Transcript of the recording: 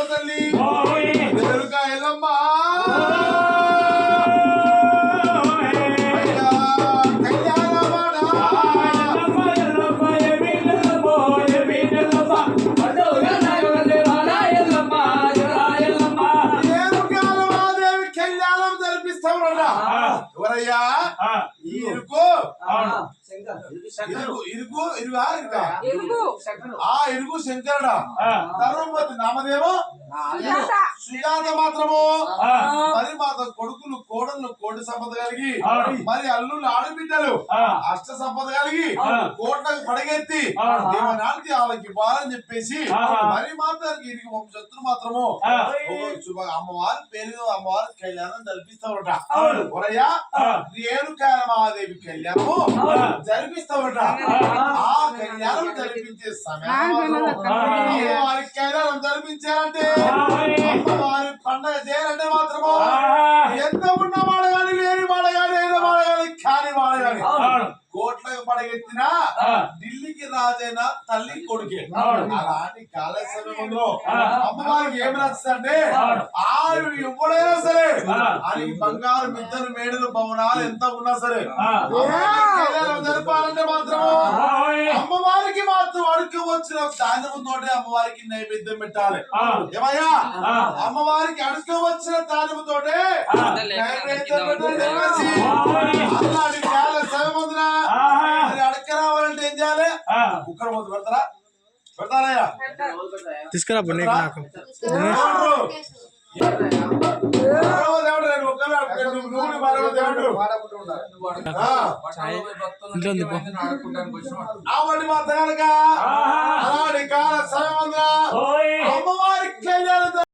తల్లి ఎల్లమ్మ ఎవరయ్యా ఇరుకు ఇరుగు శంకరుడా ధర్మపతి నామదేవో సుజాత మాత్రము మరి మాత కొడుకులు కోడళ్ళు కోటి సంపద కలిగి మరి అల్లుళ్ళు ఆడబిడ్డలు అష్ట సంపద కలిగి కోట్లకు పడగెత్తి దేవనానికి వాళ్ళకి ఇవ్వాలని చెప్పేసి మరి మాత్రానికి ఇరికి వంశత్తులు మాత్రము అమ్మవారి పేరు అమ్మవారి కళ్యాణం జరిపిస్తావుట ఒరయ్యా రేణుకాయ మహాదేవి కళ్యాణము జరిపిస్తావుట ఆ కళ్యాణం జరిపించే సమయంలో అమ్మవారి కళ్యాణం జరిపించారంటే అమ్మవారి పండగ చేయాలంటే మాత్రము ఎంత ఉన్న వాడగాని లేని వాడగాని అయిన వాడగాని కాని వాడగాని కోట్లకు పడగెత్తిన ఢిల్లీకి రాజైన తల్లి కొడుకే అలాంటి కాల సమయంలో అమ్మవారికి ఏమి నచ్చుతుందంటే ఆరు ఎప్పుడైనా సరే అది బంగారు మిద్దలు మేడలు భవనాలు ఎంత ఉన్నా సరే జరపాలంటే మాత్రము అమ్మవారికి మాత్రం అడుగు వచ్చిన ధాన్యముతోటి అమ్మవారికి నైవేద్యం పెట్టాలి ఏమయ్యా అమ్మవారికి అడుగు వచ్చిన ధాన్యముతోటే నైవేద్యం పెట్టాలి అలాంటి కాల సమయమున అడక రావాలంటే ఏం చేయాలి కుక్కర్ మూత పెడతారా పెడతారయ్యా తీసుకురా నాకు అలాంటి కాల సమయం